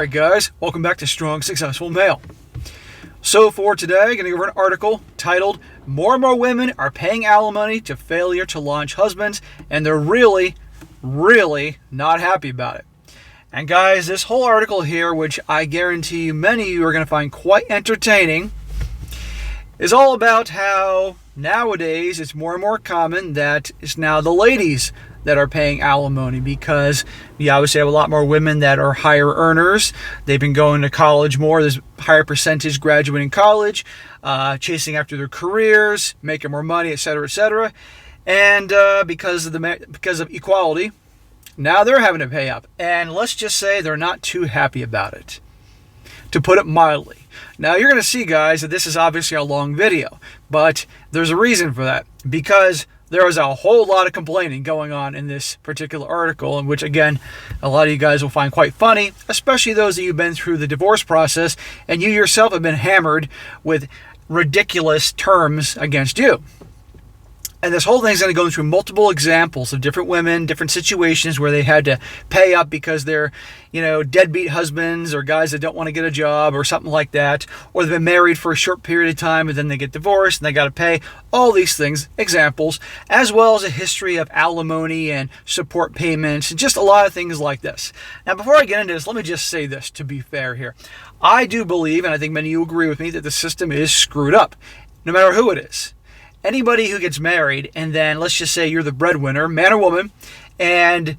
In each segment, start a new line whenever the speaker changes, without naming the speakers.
Alright guys, welcome back to Strong Successful Male. So for today, I'm going to go over an article titled, More and More Women Are Paying Alimony to Failure to Launch Husbands, and they're really not happy about it. And guys, this whole article here, which I guarantee you many of you are going to find quite entertaining, is all about how nowadays it's more and more common that it's now the ladies that are paying alimony, because we obviously have a lot more women that are higher earners. They've been going to college more. There's a higher percentage graduating college, chasing after their careers, making more money, etc., etc. And because of equality, now they're having to pay up. And let's just say they're not too happy about it, to put it mildly. Now you're going to see, guys, that this is obviously a long video, but there's a reason for that, because there was a whole lot of complaining going on in this particular article, in which, again, a lot of you guys will find quite funny, especially those of you who've been through the divorce process and you yourself have been hammered with ridiculous terms against you. And this whole thing is going to go through multiple examples of different women, different situations where they had to pay up because they're, deadbeat husbands or guys that don't want to get a job or something like that. Or they've been married for a short period of time and then they get divorced and they got to pay. All these things, examples, as well as a history of alimony and support payments and just a lot of things like this. Now, before I get into this, let me just say this to be fair here. I do believe, and I think many of you agree with me, that the system is screwed up, no matter who it is. Anybody who gets married and then, let's just say you're the breadwinner, man or woman, and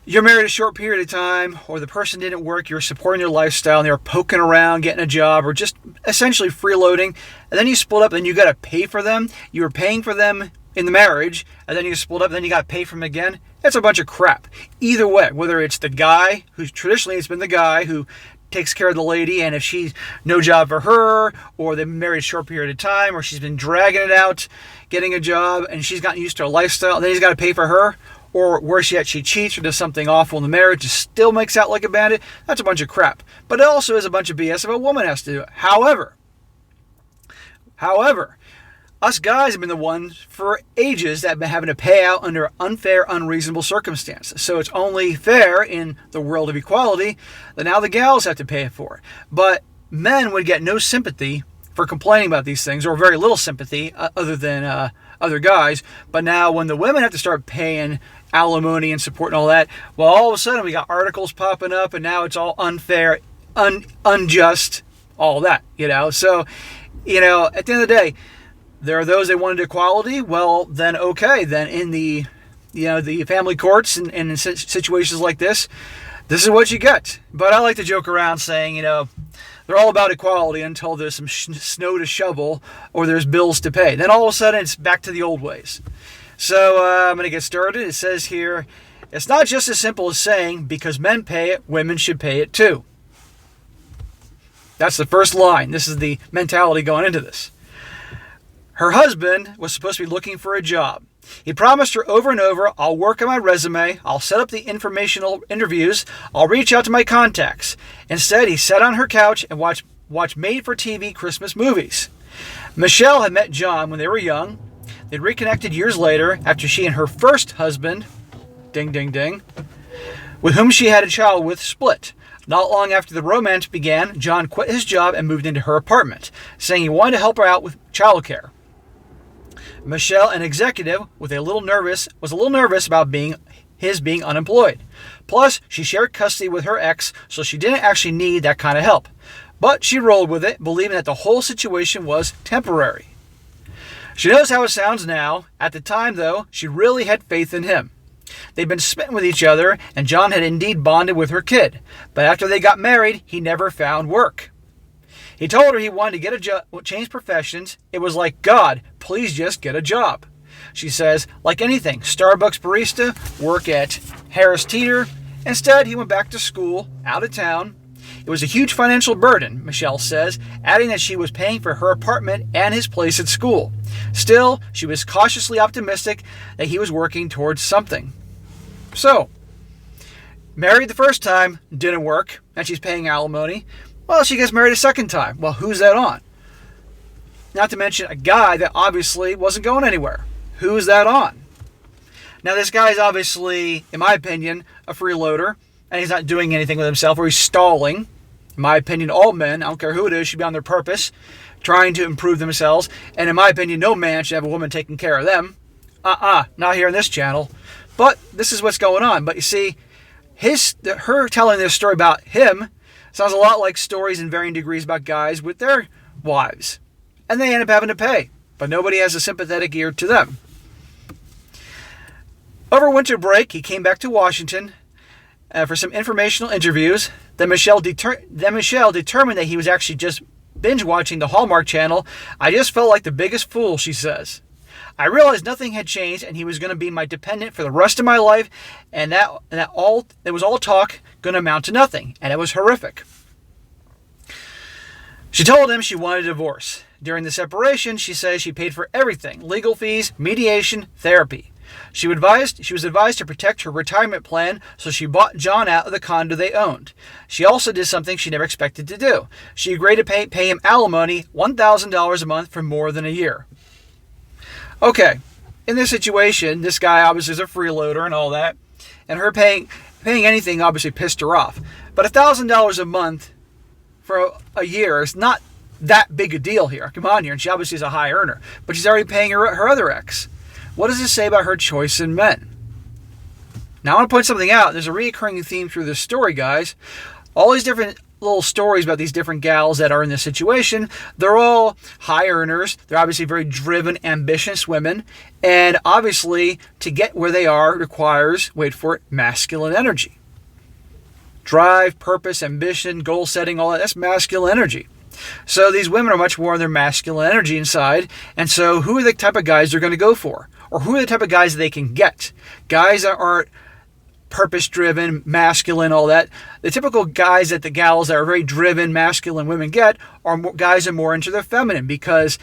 you're married a short period of time, or the person didn't work, you're supporting their lifestyle, and they're poking around, getting a job, or just essentially freeloading, and then you split up and you got to pay for them. You were paying for them in the marriage, and then you split up, and then you got to pay for them again. That's a bunch of crap. Either way, whether it's the guy, who's traditionally it's been the guy who takes care of the lady, and if she's no job for her, or they've been married a short period of time, or she's been dragging it out, getting a job, and she's gotten used to a lifestyle, and then he's got to pay for her, or worse yet, she cheats or does something awful in the marriage, and still makes out like a bandit. That's a bunch of crap. But it also is a bunch of BS if a woman has to do it. However, us guys have been the ones for ages that have been having to pay out under unfair, unreasonable circumstances. So it's only fair in the world of equality that now the gals have to pay it for. But men would get no sympathy for complaining about these things, or very little sympathy other than other guys. But now when the women have to start paying alimony and support and all that, well, all of a sudden we got articles popping up, and now it's all unfair, unjust, all that, So, at the end of the day, there are those that wanted equality. Well, then okay. Then in the family courts and in situations like this is what you get. But I like to joke around saying, they're all about equality until there's some snow to shovel or there's bills to pay. Then all of a sudden it's back to the old ways. So I'm going to get started. It says here, it's not just as simple as saying because men pay it, women should pay it too. That's the first line. This is the mentality going into this. Her husband was supposed to be looking for a job. He promised her over and over, I'll work on my resume, I'll set up the informational interviews, I'll reach out to my contacts. Instead, he sat on her couch and watched made-for-TV Christmas movies. Michelle had met John when they were young. They'd reconnected years later after she and her first husband, ding, ding, ding, with whom she had a child with, split. Not long after the romance began, John quit his job and moved into her apartment, saying he wanted to help her out with childcare. Michelle, an executive, was a little nervous about being unemployed. Plus, she shared custody with her ex, so she didn't actually need that kind of help. But she rolled with it, believing that the whole situation was temporary. She knows how it sounds now. At the time, though, she really had faith in him. They'd been smitten with each other, and John had indeed bonded with her kid. But after they got married, he never found work. He told her he wanted to get a job, change professions. It was like, God, please just get a job. She says, like anything, Starbucks barista, work at Harris Teeter. Instead, he went back to school, out of town. It was a huge financial burden, Michelle says, adding that she was paying for her apartment and his place at school. Still, she was cautiously optimistic that he was working towards something. So, married the first time, didn't work, and she's paying alimony. Well, she gets married a second time. Well, who's that on? Not to mention a guy that obviously wasn't going anywhere. Who's that on? Now, this guy is obviously, in my opinion, a freeloader. and he's not doing anything with himself, or he's stalling. In my opinion, all men, I don't care who it is, should be on their purpose, trying to improve themselves. And in my opinion, no man should have a woman taking care of them. Not here on this channel. But this is what's going on. But you see, her telling this story about him sounds a lot like stories in varying degrees about guys with their wives. And they end up having to pay. But nobody has a sympathetic ear to them. Over winter break, he came back to Washington for some informational interviews. Then Michelle determined that he was actually just binge watching the Hallmark Channel. I just felt like the biggest fool, she says. I realized nothing had changed and he was going to be my dependent for the rest of my life, and that was all talk, going to amount to nothing, and it was horrific. She told him she wanted a divorce. During the separation, she says she paid for everything: legal fees, mediation, therapy. She was advised to protect her retirement plan, so she bought John out of the condo they owned. She also did something she never expected to do. She agreed to pay him alimony, $1,000 a month for more than a year. Okay, in this situation, this guy obviously is a freeloader and all that, and her paying anything obviously pissed her off. But $1,000 a month for a year is not that big a deal here. Come on here, and she obviously is a high earner, but she's already paying her other ex. What does this say about her choice in men? Now, I want to point something out. There's a recurring theme through this story, guys. All these different little stories about these different gals that are in this situation, they're all high earners. They're obviously very driven, ambitious women. And obviously, to get where they are requires, wait for it, masculine energy. Drive, purpose, ambition, goal setting, all that, that's masculine energy. So these women are much more in their masculine energy inside. And so who are the type of guys they're going to go for? Or who are the type of guys they can get? Guys that aren't purpose-driven, masculine, all that. The typical guys that the gals that are very driven, masculine women get are guys that are more into their feminine, because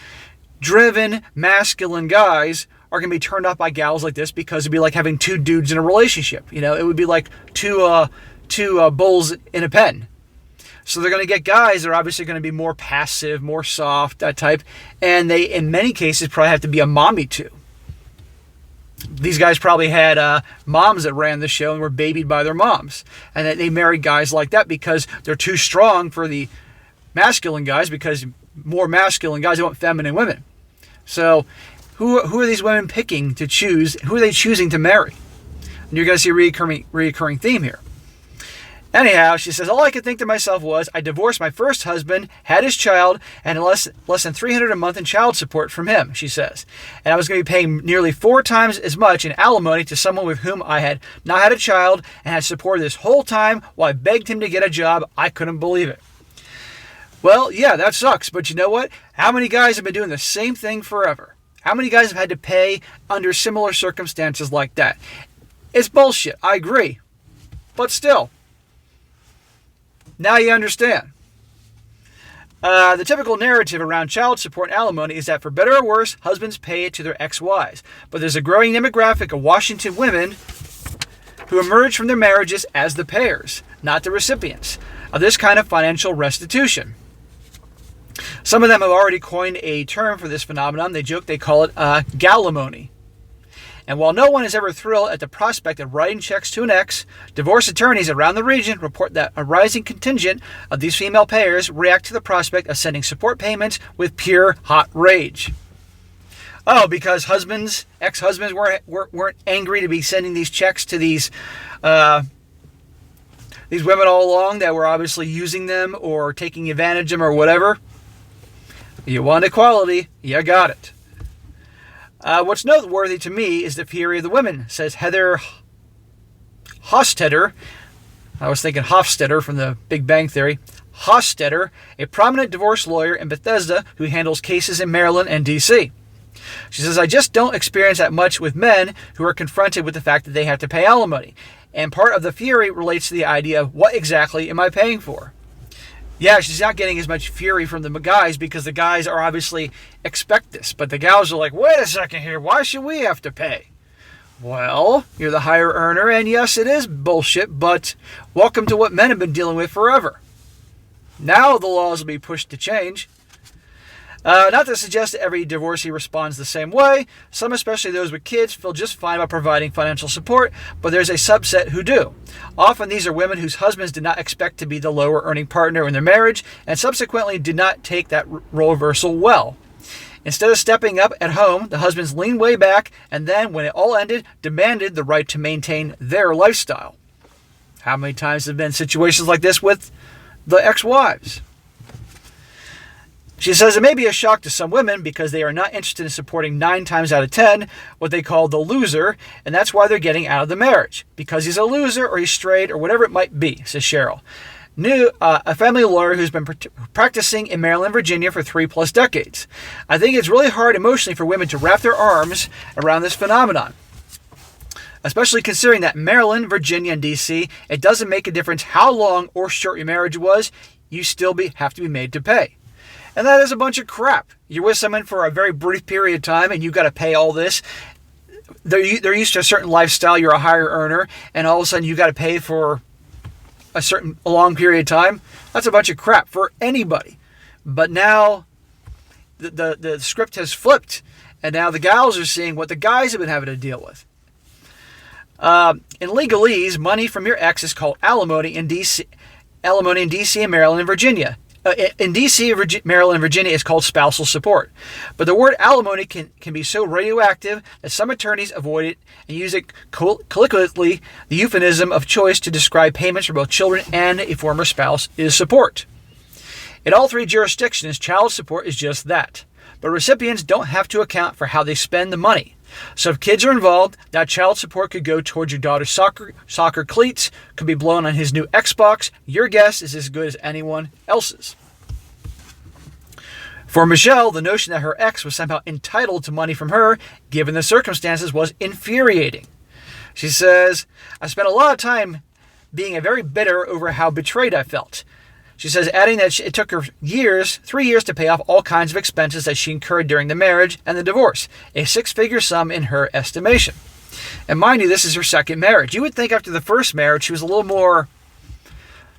driven, masculine guys are going to be turned off by gals like this, because it'd be like having two dudes in a relationship. You know, it would be like two bulls in a pen. So they're going to get guys that are obviously going to be more passive, more soft, that type. And they, in many cases, probably have to be a mommy too. These guys probably had moms that ran the show and were babied by their moms. And they married guys like that because they're too strong for the masculine guys, because more masculine guys want feminine women. So who are these women picking to choose? Who are they choosing to marry? And you're going to see a reoccurring theme here. Anyhow, she says, all I could think to myself was, I divorced my first husband, had his child, and less than $300 a month in child support from him, she says. And I was going to be paying nearly 4 times as much in alimony to someone with whom I had not had a child and had supported this whole time while I begged him to get a job. I couldn't believe it. Well, yeah, that sucks. But you know what? How many guys have been doing the same thing forever? How many guys have had to pay under similar circumstances like that? It's bullshit. I agree. But still. Now you understand. The typical narrative around child support and alimony is that for better or worse, husbands pay it to their ex-wives. But there's a growing demographic of Washington women who emerge from their marriages as the payers, not the recipients, of this kind of financial restitution. Some of them have already coined a term for this phenomenon. They joke they call it galimony. And while no one is ever thrilled at the prospect of writing checks to an ex, divorce attorneys around the region report that a rising contingent of these female payers react to the prospect of sending support payments with pure hot rage. Oh, because ex-husbands weren't angry to be sending these checks to these women all along that were obviously using them or taking advantage of them or whatever. You want equality, you got it. What's noteworthy to me is the fury of the women, says Heather Hofstetter. I was thinking Hofstetter from the Big Bang Theory. Hofstetter, a prominent divorce lawyer in Bethesda who handles cases in Maryland and D.C. She says, I just don't experience that much with men who are confronted with the fact that they have to pay alimony. And part of the fury relates to the idea of what exactly am I paying for? Yeah, she's not getting as much fury from the guys because the guys are obviously expect this. But the gals are like, wait a second here, why should we have to pay? Well, you're the higher earner, and yes, it is bullshit, but welcome to what men have been dealing with forever. Now the laws will be pushed to change. Not to suggest that every divorcee responds the same way. Some, especially those with kids, feel just fine about providing financial support, but there's a subset who do. Often these are women whose husbands did not expect to be the lower earning partner in their marriage and subsequently did not take that role reversal well. Instead of stepping up at home, the husbands leaned way back and then, when it all ended, demanded the right to maintain their lifestyle. How many times have been situations like this with the ex-wives? She says it may be a shock to some women because they are not interested in supporting 9 times out of 10 what they call the loser, and that's why they're getting out of the marriage, because he's a loser or he's straight or whatever it might be, says Cheryl. A family lawyer who's been practicing in Maryland, Virginia for 3+ decades. I think it's really hard emotionally for women to wrap their arms around this phenomenon, especially considering that Maryland, Virginia, and D.C., it doesn't make a difference how long or short your marriage was, you still have to be made to pay. And that is a bunch of crap. You're with someone for a very brief period of time and you've got to pay all this. They're used to a certain lifestyle, you're a higher earner, and all of a sudden you got to pay for a long period of time. That's a bunch of crap for anybody. But now the script has flipped, and now the gals are seeing what the guys have been having to deal with. In legalese, money from your ex is called alimony in D.C. and Maryland and Virginia. In D.C., Maryland, and Virginia, it's called spousal support. But the word alimony can be so radioactive that some attorneys avoid it and use it colloquially, the euphemism of choice to describe payments for both children and a former spouse is support. In all 3 jurisdictions, child support is just that. But recipients don't have to account for how they spend the money. So if kids are involved, that child support could go towards your daughter's soccer cleats, could be blown on his new Xbox. Your guess is as good as anyone else's. For Michelle, the notion that her ex was somehow entitled to money from her, given the circumstances, was infuriating. She says, I spent a lot of time being very bitter over how betrayed I felt. She says, adding that it took her 3 years to pay off all kinds of expenses that she incurred during the marriage and the divorce, a 6-figure sum in her estimation. And mind you, this is her second marriage. You would think after the first marriage she was a little more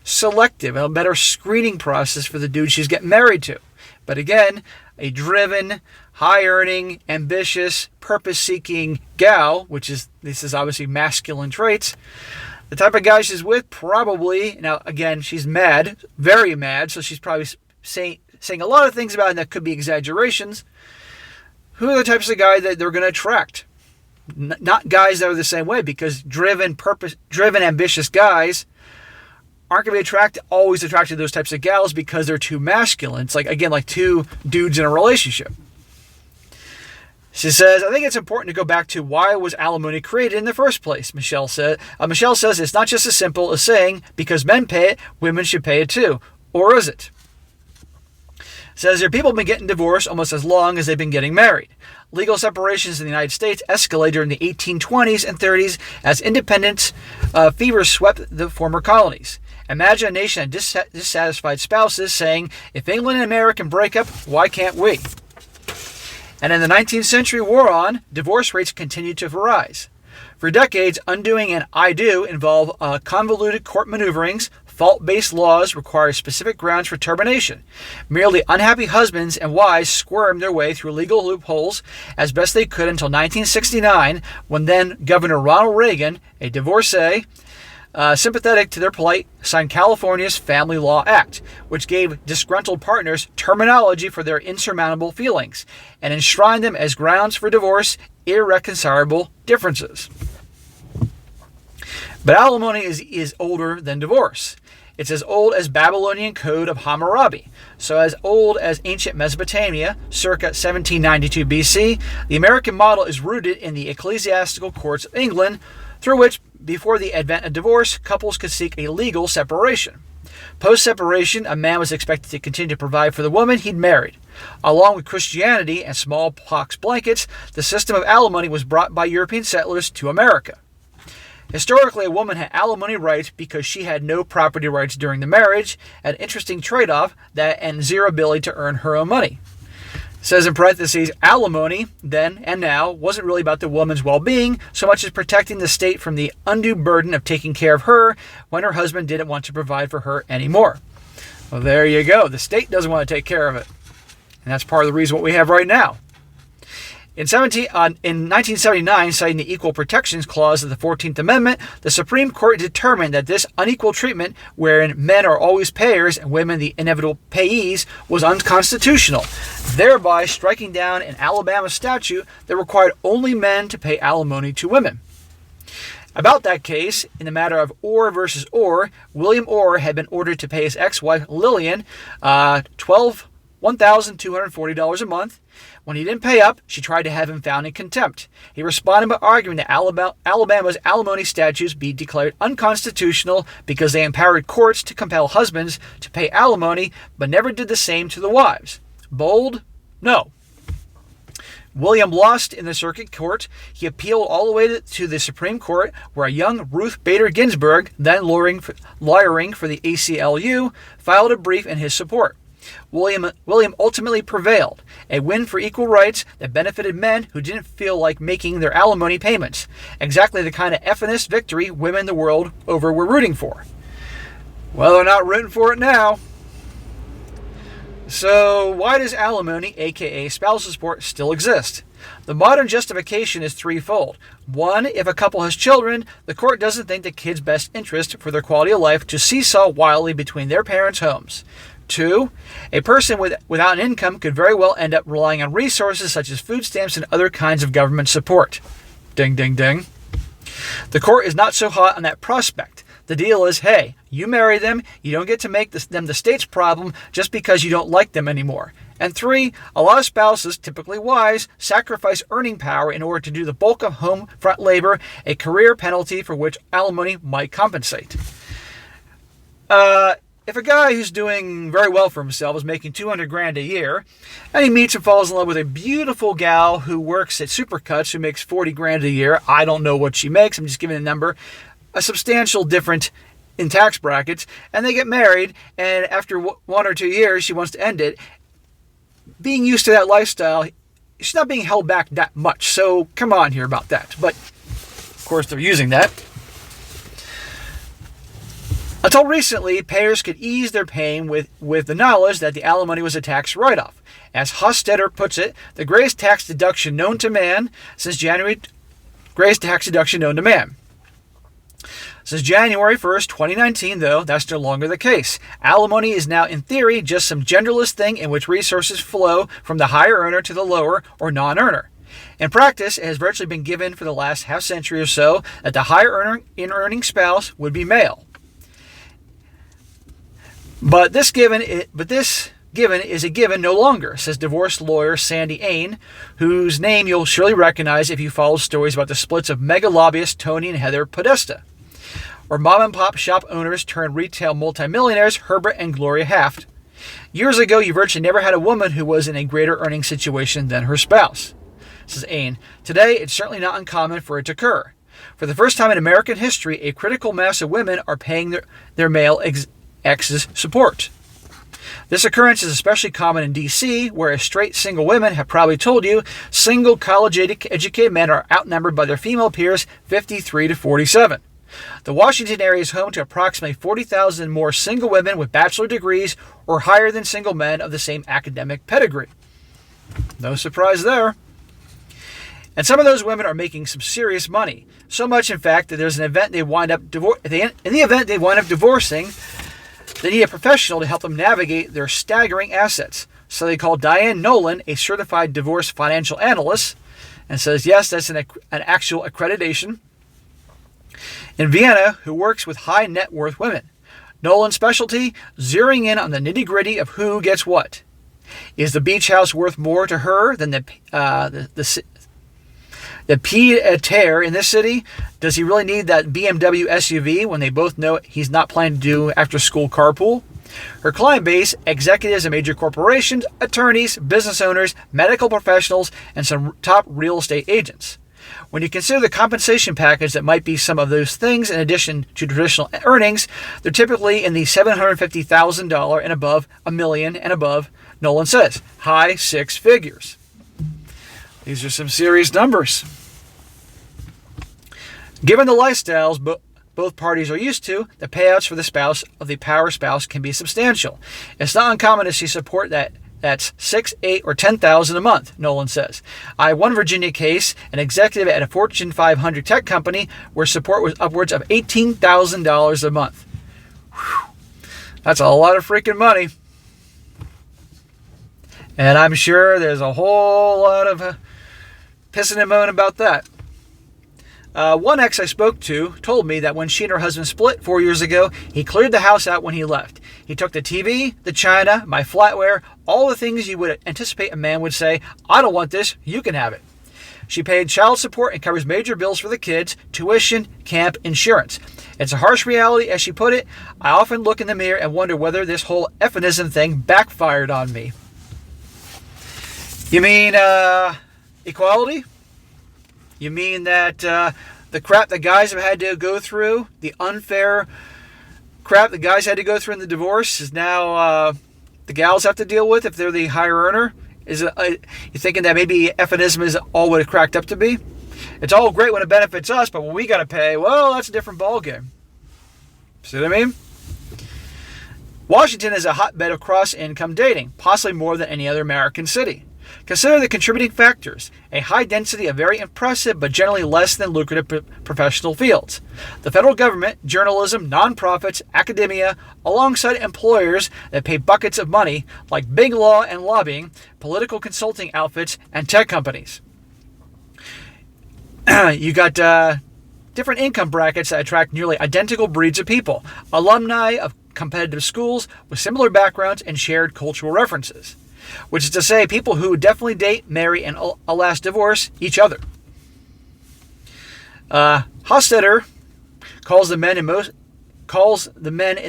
selective and a better screening process for the dude she's getting married to. But again, a driven, high-earning, ambitious, purpose-seeking gal, this is obviously masculine traits. The type of guy she's with, probably, now again, she's mad, very mad, so she's probably saying a lot of things about it that could be exaggerations. Who are the types of guys that they're going to attract? Not guys that are the same way, because driven, ambitious guys aren't going to be always attracted to those types of gals because they're too masculine. It's like 2 dudes in a relationship. She says, I think it's important to go back to why was alimony created in the first place, Michelle said. Michelle says it's not just as simple as saying, because men pay it, women should pay it too. Or is it? Says there are people who have been getting divorced almost as long as they've been getting married. Legal separations in the United States escalated during the 1820s and 30s as independence fevers swept the former colonies. Imagine a nation of dissatisfied spouses saying, if England and America can break up, why can't we? And in the 19th century wore on, divorce rates continued to rise. For decades, undoing an I do involved convoluted court maneuverings. Fault-based laws require specific grounds for termination. Merely unhappy husbands and wives squirmed their way through legal loopholes as best they could until 1969, when then Governor Ronald Reagan, a divorcee, sympathetic to their plight, signed California's Family Law Act, which gave disgruntled partners terminology for their insurmountable feelings and enshrined them as grounds for divorce, irreconcilable differences. But alimony is older than divorce. It's as old as Babylonian Code of Hammurabi, so as old as ancient Mesopotamia, circa 1792 BC. The American model is rooted in the ecclesiastical courts of England, through which, before the advent of divorce, couples could seek a legal separation. Post-separation, a man was expected to continue to provide for the woman he'd married. Along with Christianity and smallpox blankets, the system of alimony was brought by European settlers to America. Historically, a woman had alimony rights because she had no property rights during the marriage, an interesting trade-off that and zero ability to earn her own money. It says in parentheses, alimony, then and now, wasn't really about the woman's well-being so much as protecting the state from the undue burden of taking care of her when her husband didn't want to provide for her anymore. Well, there you go. The state doesn't want to take care of it. And that's part of the reason what we have right now. In 1979, citing the Equal Protections Clause of the 14th Amendment, the Supreme Court determined that this unequal treatment, wherein men are always payers and women the inevitable payees, was unconstitutional, thereby striking down an Alabama statute that required only men to pay alimony to women. About that case, in the matter of Orr versus Orr, William Orr had been ordered to pay his ex-wife Lillian $1,240 a month. When he didn't pay up, she tried to have him found in contempt. He responded by arguing that Alabama's alimony statutes be declared unconstitutional because they empowered courts to compel husbands to pay alimony, but never did the same to the wives. Bold? No. William lost in the circuit court. He appealed all the way to the Supreme Court, where a young Ruth Bader Ginsburg, then lawyering for the ACLU, filed a brief in his support. William ultimately prevailed, a win for equal rights that benefited men who didn't feel like making their alimony payments, exactly the kind of FNS victory women the world over were rooting for. Well, they're not rooting for it now. So why does alimony, aka spousal support, still exist? The modern justification is threefold. One, if a couple has children, the court doesn't think the kid's best interest for their quality of life to seesaw wildly between their parents' homes. 2, a person without an income could very well end up relying on resources such as food stamps and other kinds of government support. Ding, ding, ding. The court is not so hot on that prospect. The deal is, hey, you marry them, you don't get to make them the state's problem just because you don't like them anymore. And 3, a lot of spouses, typically wives, sacrifice earning power in order to do the bulk of home front labor, a career penalty for which alimony might compensate. If a guy who's doing very well for himself is making $200,000 a year, and he meets and falls in love with a beautiful gal who works at Supercuts who makes $40,000 a year, I don't know what she makes, I'm just giving a number, a substantial difference in tax brackets, and they get married, and after 1 or 2 years she wants to end it. Being used to that lifestyle, she's not being held back that much, so come on here about that. But, of course, they're using that. Until recently, payers could ease their pain with the knowledge that the alimony was a tax write-off. As Hostetter puts it, the greatest tax deduction known to man since January 1st, 2019, though, that's no longer the case. Alimony is now, in theory, just some genderless thing in which resources flow from the higher earner to the lower or non-earner. In practice, it has virtually been given for the last half century or so that the higher earning spouse would be male. But this given is a given no longer, says divorce lawyer Sandy Ain, whose name you'll surely recognize if you follow stories about the splits of mega lobbyists Tony and Heather Podesta, or mom-and-pop shop owners turned retail multimillionaires Herbert and Gloria Haft. Years ago, you virtually never had a woman who was in a greater earning situation than her spouse, says Ain. Today, it's certainly not uncommon for it to occur. For the first time in American history, a critical mass of women are paying their male ex's support. This occurrence is especially common in D.C., where straight single women have probably told you single college-educated men are outnumbered by their female peers 53 to 47. The Washington area is home to approximately 40,000 more single women with bachelor degrees or higher than single men of the same academic pedigree. No surprise there. And some of those women are making some serious money. So much, in fact, that there's an event in the event they wind up divorcing, they need a professional to help them navigate their staggering assets. So they call Diane Nolan, a certified divorce financial analyst, and says, yes, that's an actual accreditation, in Vienna, who works with high net worth women. Nolan's specialty, zeroing in on the nitty-gritty of who gets what. Is the beach house worth more to her than the pied-à-terre in this city? Does he really need that BMW SUV when they both know he's not planning to do after-school carpool? Her client base, executives of major corporations, attorneys, business owners, medical professionals, and some top real estate agents. When you consider the compensation package that might be some of those things in addition to traditional earnings, they're typically in the $750,000 and above, $1 million and above, Nolan says. High six figures. These are some serious numbers. Given the lifestyles both parties are used to, the payouts for the power spouse can be substantial. It's not uncommon to see support that That's $6,000, $8,000, or $10,000 a month, Nolan says. I have one Virginia case, an executive at a Fortune 500 tech company where support was upwards of $18,000 a month. Whew. That's a lot of freaking money. And I'm sure there's a whole lot of pissing and moaning about that. One ex I spoke to told me that when she and her husband split 4 years ago, he cleared the house out when he left. He took the TV, the china, my flatware, all the things you would anticipate a man would say, I don't want this, you can have it. She paid child support and covers major bills for the kids, tuition, camp, insurance. It's a harsh reality, as she put it. I often look in the mirror and wonder whether this whole feminism thing backfired on me. You mean equality? You mean that the crap that guys have had to go through, the unfair crap the guys had to go through in the divorce, is now the gals have to deal with if they're the higher earner? Is it, you thinking that maybe feminism is all what it cracked up to be? It's all great when it benefits us, but when we got to pay, well, that's a different ballgame. See what I mean? Washington is a hotbed of cross-income dating, possibly more than any other American city. Consider the contributing factors: a high density of very impressive but generally less than lucrative professional fields, the federal government, journalism, nonprofits, academia, alongside employers that pay buckets of money like big law and lobbying, political consulting outfits, and tech companies. You got different income brackets that attract nearly identical breeds of people, alumni of competitive schools with similar backgrounds and shared cultural references. Which is to say, people who definitely date, marry, and alas, divorce each other. Hostetter calls the men in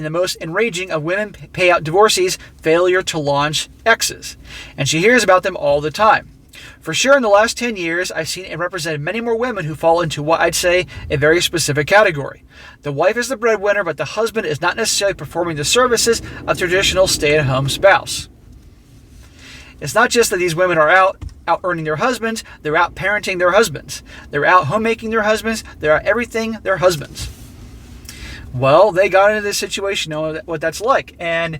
the most enraging of women payout divorcees failure to launch exes, and she hears about them all the time. For sure, in the last 10 years, I've seen and represented many more women who fall into what I'd say a very specific category. The wife is the breadwinner, but the husband is not necessarily performing the services of a traditional stay-at-home spouse. It's not just that these women are out earning their husbands, they're out parenting their husbands. They're out homemaking their husbands, they're out everything their husbands. Well, they got into this situation, know what that's like. And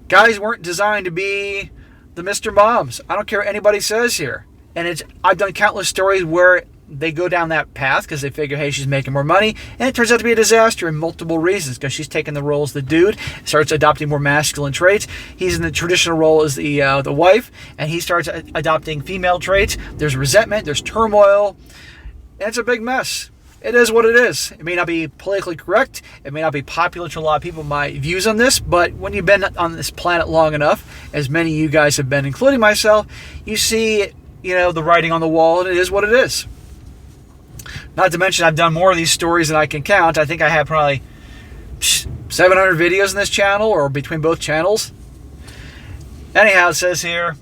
guys weren't designed to be the Mr. Moms. I don't care what anybody says here. And I've done countless stories where they go down that path because they figure, hey, she's making more money. And it turns out to be a disaster in multiple reasons, because she's taking the role as the dude, starts adopting more masculine traits. He's in the traditional role as the wife, and he starts adopting female traits. There's resentment, there's turmoil, and it's a big mess. It is what it is. It may not be politically correct. It may not be popular to a lot of people, my views on this, but when you've been on this planet long enough, as many of you guys have been, including myself, you see, the writing on the wall, and it is what it is. Not to mention, I've done more of these stories than I can count. I think I have probably 700 videos in this channel, or between both channels. Anyhow, it says here,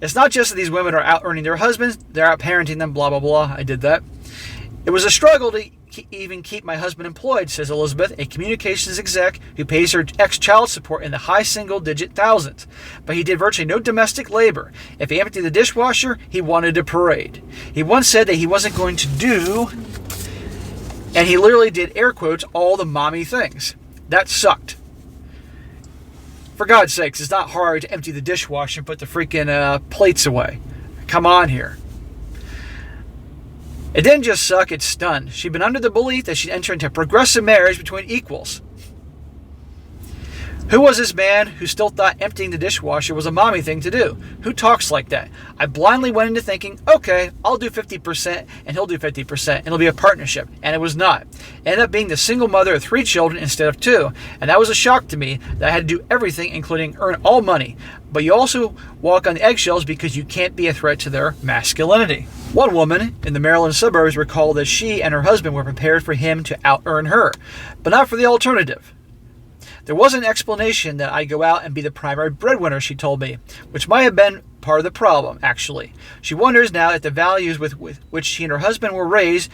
it's not just that these women are out earning their husbands, they're out parenting them, blah, blah, blah. I did that. It was a struggle to even keep my husband employed, says Elizabeth, a communications exec who pays her ex child support in the high single-digit thousands. But he did virtually no domestic labor. If he emptied the dishwasher, he wanted a parade. He once said that he wasn't going to do, and he literally did, air quotes, all the mommy things. That sucked. For God's sakes, it's not hard to empty the dishwasher and put the freaking plates away. Come on here. It didn't just suck, it stunned. She'd been under the belief that she'd enter into a progressive marriage between equals. Who was this man who still thought emptying the dishwasher was a mommy thing to do? Who talks like that? I blindly went into thinking, okay, I'll do 50% and he'll do 50% and it'll be a partnership. And it was not. It ended up being the single mother of 3 children instead of 2. And that was a shock to me, that I had to do everything, including earn all money. But you also walk on eggshells because you can't be a threat to their masculinity. One woman in the Maryland suburbs recalled that she and her husband were prepared for him to out-earn her, but not for the alternative. There was an explanation that I'd go out and be the primary breadwinner, she told me, which might have been part of the problem, actually. She wonders now if the values with which she and her husband were raised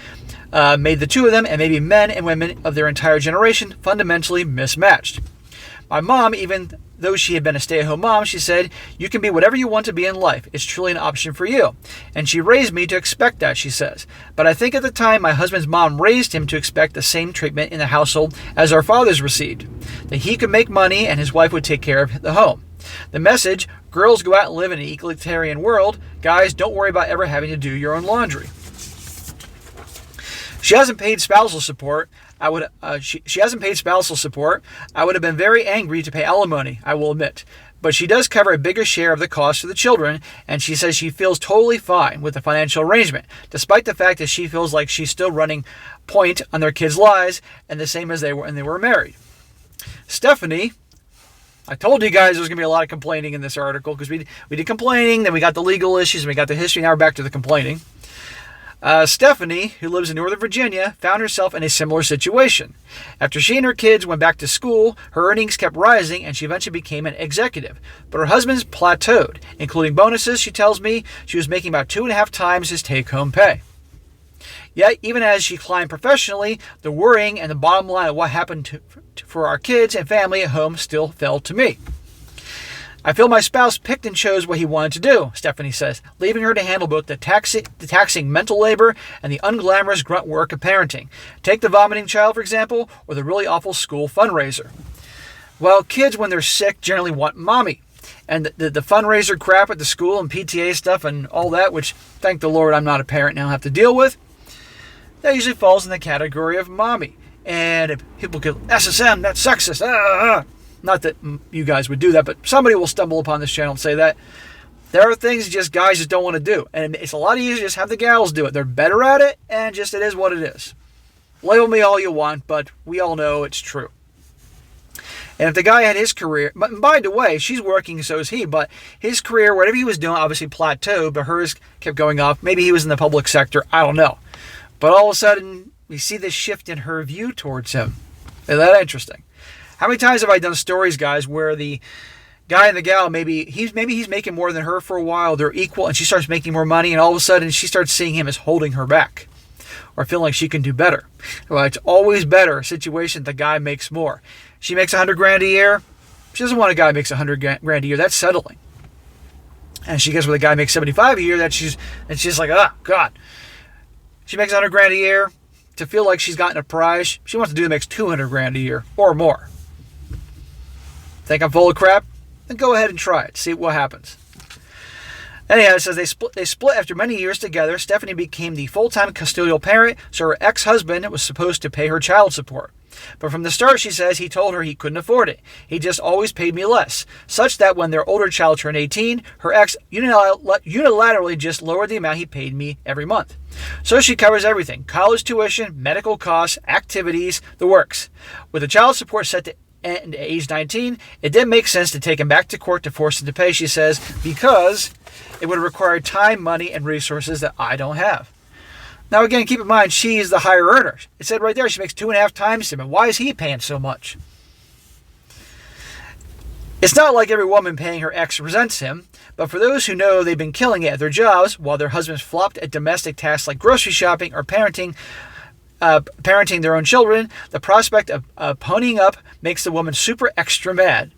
made the two of them, and maybe men and women of their entire generation, fundamentally mismatched. My mom, even though she had been a stay-at-home mom, she said, you can be whatever you want to be in life. It's truly an option for you. And she raised me to expect that, she says. But I think at the time my husband's mom raised him to expect the same treatment in the household as our fathers received. That he could make money and his wife would take care of the home. The message, Girls go out and live in an egalitarian world. Guys, don't worry about ever having to do your own laundry. She hasn't paid spousal support. She hasn't paid spousal support. I would have been very angry to pay alimony, I will admit. But she does cover a bigger share of the cost of the children, and she says she feels totally fine with the financial arrangement, despite the fact that she feels like she's still running point on their kids' lives, and the same as they were when they were married. Stephanie, I told you guys there was going to be a lot of complaining in this article, because we did complaining, then we got the legal issues, and we got the history, now we're back to the complaining. Stephanie, who lives in Northern Virginia, found herself in a similar situation. After she and her kids went back to school, her earnings kept rising and she eventually became an executive. But her husband's plateaued. Including bonuses, she tells me she was making about 2.5 times his take-home pay. Yet, even as she climbed professionally, the worrying and the bottom line of what happened for our kids and family at home still fell to me. I feel my spouse picked and chose what he wanted to do, Stephanie says, leaving her to handle both the taxing mental labor and the unglamorous grunt work of parenting. Take the vomiting child, for example, or the really awful school fundraiser. Well, kids, when they're sick, generally want mommy. And the fundraiser crap at the school and PTA stuff and all that, which, thank the Lord, I'm not a parent now, have to deal with, that usually falls in the category of mommy. And if people go, SSM, that's sexist, Not that you guys would do that, but somebody will stumble upon this channel and say that. There are things just guys just don't want to do. And it's a lot easier to just have the gals do it. They're better at it, and just it is what it is. Label me all you want, but we all know it's true. And if the guy had his career, but by the way, she's working, so is he, but his career, whatever he was doing, obviously plateaued, but hers kept going up. Maybe he was in the public sector, I don't know. But all of a sudden, we see this shift in her view towards him. Isn't that interesting? How many times have I done stories, guys, where the guy and the gal, maybe he's making more than her for a while, they're equal, and she starts making more money, and all of a sudden she starts seeing him as holding her back or feeling like she can do better. Well, it's always better a situation that the guy makes more. She makes $100,000 a year. She doesn't want a guy who makes $100,000 a year. That's settling. And she gets with a guy who makes $75,000 a year. That she's like, oh God. She makes $100,000 a year. To feel like she's gotten a prize, she wants to do that makes $200,000 a year or more. Think I'm full of crap? Then go ahead and try it. See what happens. Anyhow, it says they split after many years together. Stephanie became the full-time custodial parent, so her ex-husband was supposed to pay her child support. But from the start, she says, he told her he couldn't afford it. He just always paid me less, such that when their older child turned 18, her ex unilaterally just lowered the amount he paid me every month. So she covers everything: college tuition, medical costs, activities, the works. With the child support set to end at age 19, it didn't make sense to take him back to court to force him to pay, she says, because it would have required time, money, and resources that I don't have. Now again, keep in mind, she's the higher earner. It said right there she makes 2.5 times him. And why is he paying so much? It's not like every woman paying her ex resents him, but for those who know they've been killing it at their jobs while their husbands flopped at domestic tasks like grocery shopping or parenting their own children, the prospect of ponying up makes the woman super extra mad.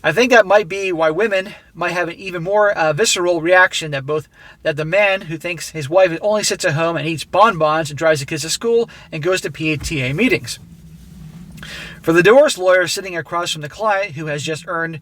I think that might be why women might have an even more visceral reaction that the man who thinks his wife only sits at home and eats bonbons and drives the kids to school and goes to PTA meetings. For the divorce lawyer sitting across from the client who's just learned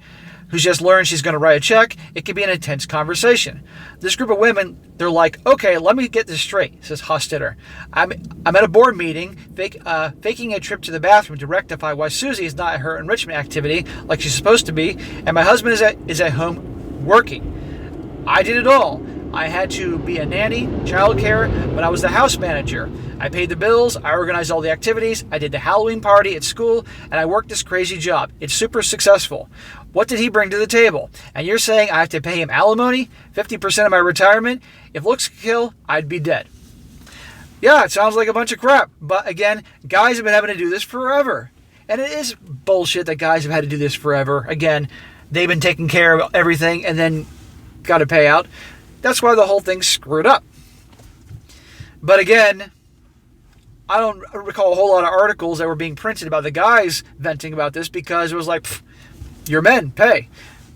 she's going to write a check, it can be an intense conversation. This group of women, they're like, okay, let me get this straight, says Hostetter. I'm at a board meeting, faking a trip to the bathroom to rectify why Susie is not at her enrichment activity like she's supposed to be, and my husband is at home working. I did it all. I had to be a nanny, childcare, but I was the house manager. I paid the bills, I organized all the activities, I did the Halloween party at school, and I worked this crazy job. It's super successful. What did he bring to the table? And you're saying I have to pay him alimony, 50% of my retirement? If looks could kill, I'd be dead. Yeah, it sounds like a bunch of crap. But again, guys have been having to do this forever. And it is bullshit that guys have had to do this forever. Again, they've been taking care of everything and then got to pay out. That's why the whole thing's screwed up. But again, I don't recall a whole lot of articles that were being printed about the guys venting about this because it was like, your men pay.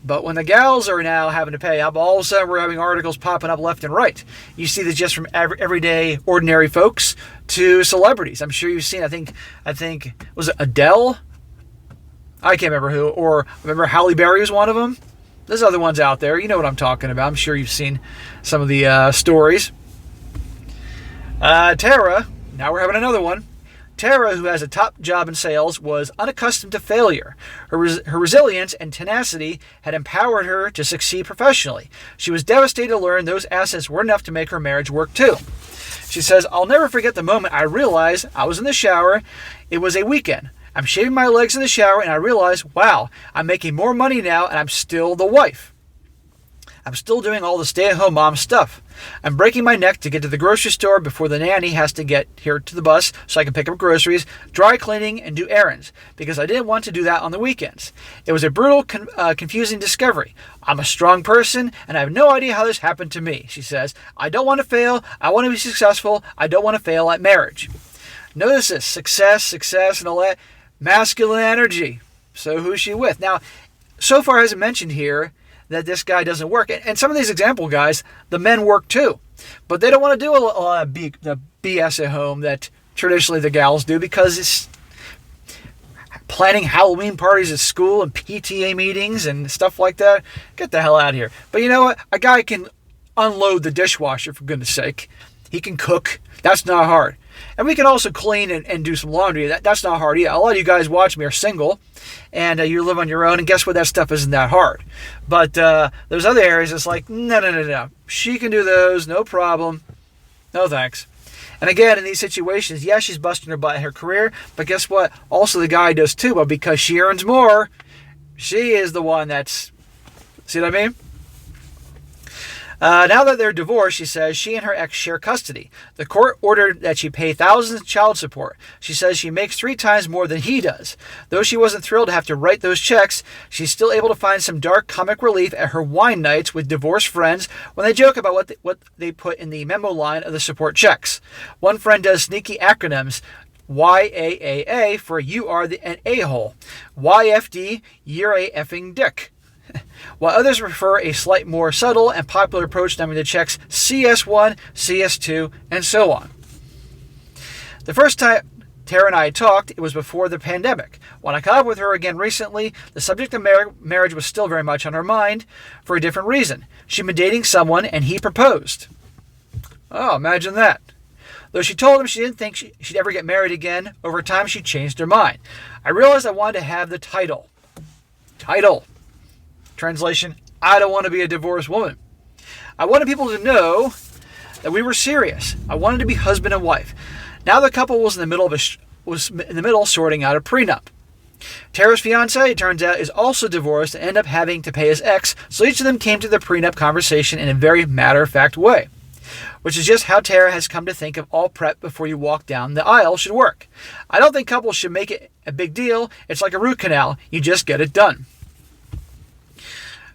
But when the gals are now having to pay up, all of a sudden we're having articles popping up left and right. You see this just from everyday, ordinary folks to celebrities. I'm sure you've seen, I think, was it Adele? I can't remember who. Or remember Halle Berry was one of them? There's other ones out there. You know what I'm talking about. I'm sure you've seen some of the stories. Tara, now we're having another one. Tara, who has a top job in sales, was unaccustomed to failure. Her resilience and tenacity had empowered her to succeed professionally. She was devastated to learn those assets were enough to make her marriage work too. She says, I'll never forget the moment I realized I was in the shower. It was a weekend. I'm shaving my legs in the shower and I realized, wow, I'm making more money now and I'm still the wife. I'm still doing all the stay-at-home mom stuff. I'm breaking my neck to get to the grocery store before the nanny has to get here to the bus so I can pick up groceries, dry cleaning, and do errands, because I didn't want to do that on the weekends. It was a brutal, confusing discovery. I'm a strong person, and I have no idea how this happened to me, she says. I don't want to fail. I want to be successful. I don't want to fail at marriage. Notice this, success, and all that, masculine energy. So who's she with? Now, so far hasn't mentioned here that this guy doesn't work. And some of these example guys, the men work too. But they don't want to do a lot of the BS at home that traditionally the gals do, because it's planning Halloween parties at school and PTA meetings and stuff like that. Get the hell out of here. But you know what? A guy can unload the dishwasher, for goodness sake. He can cook. That's not hard. And we can also clean and do some laundry. That's not hard either. A lot of you guys watch me are single, and you live on your own, and guess what? That stuff isn't that hard. But there's other areas it's like, no. She can do those, no problem. No thanks. And again, in these situations, yes, she's busting her butt in her career, but guess what? Also the guy does too, but because she earns more, she is the one that's, see what I mean? Now that they're divorced, she says, she and her ex share custody. The court ordered that she pay thousands in child support. She says she makes 3 times more than he does. Though she wasn't thrilled to have to write those checks, she's still able to find some dark comic relief at her wine nights with divorced friends when they joke about what they put in the memo line of the support checks. One friend does sneaky acronyms. YAAA for you are an a-hole. YFD, you're a effing dick. While others prefer a slight more subtle and popular approach naming the checks CS1, CS2, and so on. The first time Tara and I talked, it was before the pandemic. When I caught up with her again recently, the subject of marriage was still very much on her mind for a different reason. She'd been dating someone and he proposed. Oh, imagine that. Though she told him she didn't think she'd ever get married again, over time she changed her mind. I realized I wanted to have the title. Translation, I don't want to be a divorced woman. I wanted people to know that we were serious. I wanted to be husband and wife. Now the couple was in the middle sorting out a prenup. Tara's fiance, it turns out, is also divorced and ended up having to pay his ex, so each of them came to the prenup conversation in a very matter-of-fact way, which is just how Tara has come to think of all prep before you walk down the aisle should work. I don't think couples should make it a big deal. It's like a root canal. You just get it done.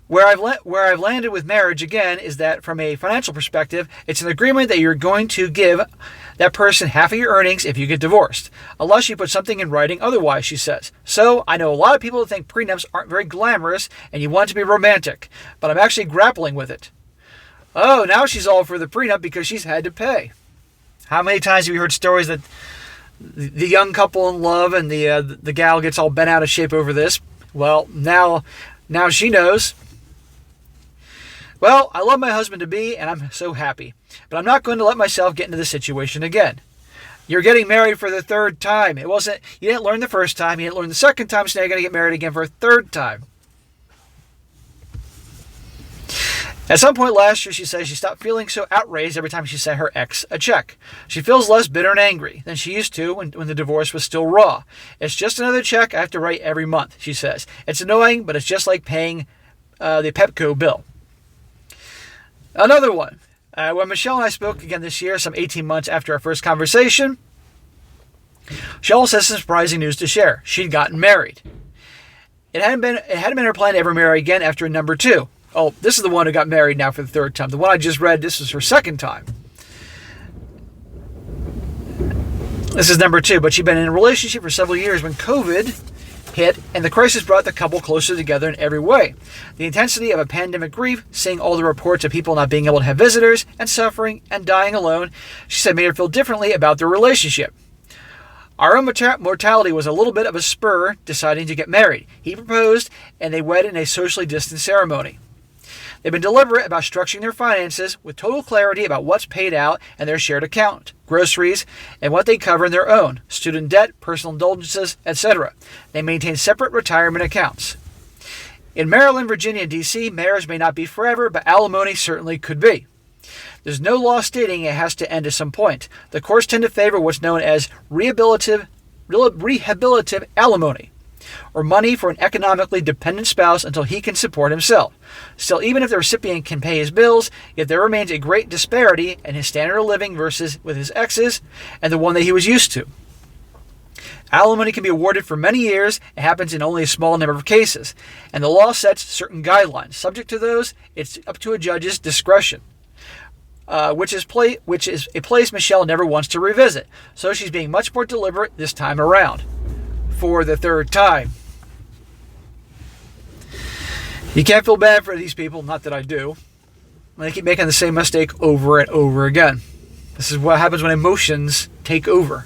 Where I've landed with marriage, again, is that from a financial perspective, it's an agreement that you're going to give that person half of your earnings if you get divorced, unless you put something in writing otherwise, she says. So, I know a lot of people that think prenups aren't very glamorous and you want it to be romantic, but I'm actually grappling with it. Oh, now she's all for the prenup because she's had to pay. How many times have you heard stories that the young couple in love and the gal gets all bent out of shape over this? Well, now she knows. Well, I love my husband-to-be, and I'm so happy. But I'm not going to let myself get into this situation again. You're getting married for the 3rd time. You didn't learn the first time, you didn't learn the second time, so now you're going to get married again for a 3rd time. At some point last year, she says she stopped feeling so outraged every time she sent her ex a check. She feels less bitter and angry than she used to when the divorce was still raw. It's just another check I have to write every month, she says. It's annoying, but it's just like paying the Pepco bill. Another one. When Michelle and I spoke again this year, some 18 months after our first conversation, she also has some surprising news to share. She'd gotten married. It hadn't been her plan to ever marry again after number 2. Oh, this is the one who got married now for the 3rd time. The one I just read, this is her 2nd time. This is number 2, but she'd been in a relationship for several years when COVID hit, and the crisis brought the couple closer together in every way. The intensity of a pandemic grief, seeing all the reports of people not being able to have visitors, and suffering, and dying alone, she said made her feel differently about their relationship. Our own mortality was a little bit of a spur deciding to get married. He proposed, and they wed in a socially distant ceremony. They've been deliberate about structuring their finances with total clarity about what's paid out and their shared account, groceries, and what they cover in their own, student debt, personal indulgences, etc. They maintain separate retirement accounts. In Maryland, Virginia, and D.C., marriage may not be forever, but alimony certainly could be. There's no law stating it has to end at some point. The courts tend to favor what's known as rehabilitative alimony, or money for an economically dependent spouse until he can support himself. Still, even if the recipient can pay his bills, yet there remains a great disparity in his standard of living versus with his exes and the one that he was used to. Alimony can be awarded for many years. It happens in only a small number of cases, and the law sets certain guidelines. Subject to those, it's up to a judge's discretion, which is a place Michelle never wants to revisit. So she's being much more deliberate this time around. For the third time. You can't feel bad for these people, not that I do. They keep making the same mistake over and over again. This is what happens when emotions take over.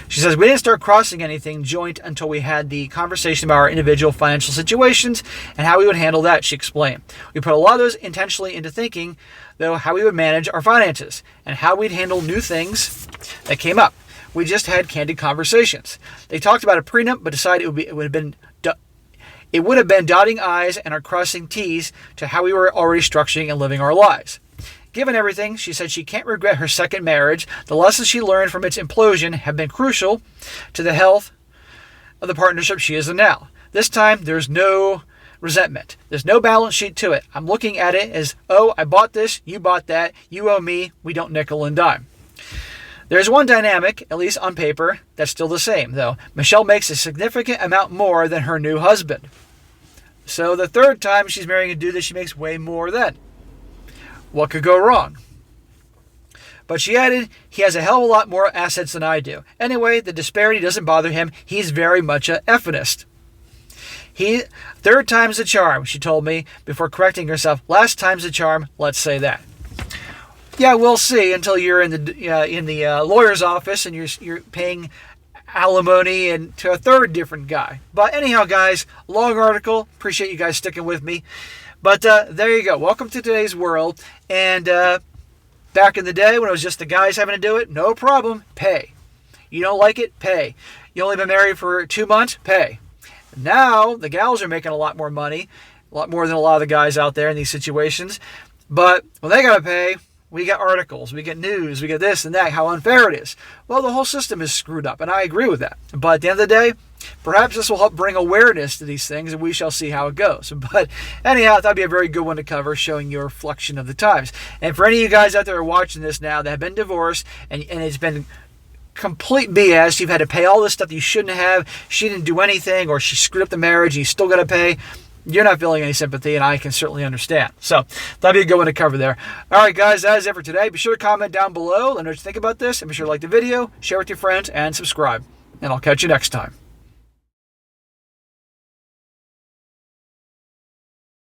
She says, we didn't start crossing anything joint until we had the conversation about our individual financial situations and how we would handle that, she explained. We put a lot of those intentionally into thinking, though, how we would manage our finances and how we'd handle new things that came up. We just had candid conversations. They talked about a prenup, but decided it would have been dotting I's and crossing T's to how we were already structuring and living our lives. Given everything, she said she can't regret her second marriage. The lessons she learned from its implosion have been crucial to the health of the partnership she is in now. This time, there's no resentment. There's no balance sheet to it. I'm looking at it as, oh, I bought this, you bought that, you owe me, we don't nickel and dime. There's one dynamic, at least on paper, that's still the same, though. Michelle makes a significant amount more than her new husband. So the third time she's marrying a dude that she makes way more than. What could go wrong? But she added, he has a hell of a lot more assets than I do. Anyway, the disparity doesn't bother him. He's very much a effeminist. Third time's the charm, she told me, before correcting herself. Last time's the charm, let's say that. Yeah, we'll see until you're in the lawyer's office and you're paying alimony and to a third different guy. But anyhow, guys, long article. Appreciate you guys sticking with me. But there you go. Welcome to today's world. And back in the day when it was just the guys having to do it, no problem. Pay. You don't like it? Pay. You only been married for 2 months? Pay. Now the gals are making a lot more money, a lot more than a lot of the guys out there in these situations. But when they got to pay, we get articles, we get news, we get this and that, how unfair it is. Well, the whole system is screwed up, and I agree with that. But at the end of the day, perhaps this will help bring awareness to these things, and we shall see how it goes. But anyhow, that'd be a very good one to cover, showing your reflection of the times. And for any of you guys out there who are watching this now that have been divorced, and it's been complete BS, you've had to pay all this stuff that you shouldn't have, she didn't do anything, or she screwed up the marriage, and you still got to pay, you're not feeling any sympathy, and I can certainly understand. So that'd be a good one to cover there. All right, guys, that is it for today. Be sure to comment down below. Let me know what you think about this, and be sure to like the video, share with your friends, and subscribe. And I'll catch you next time.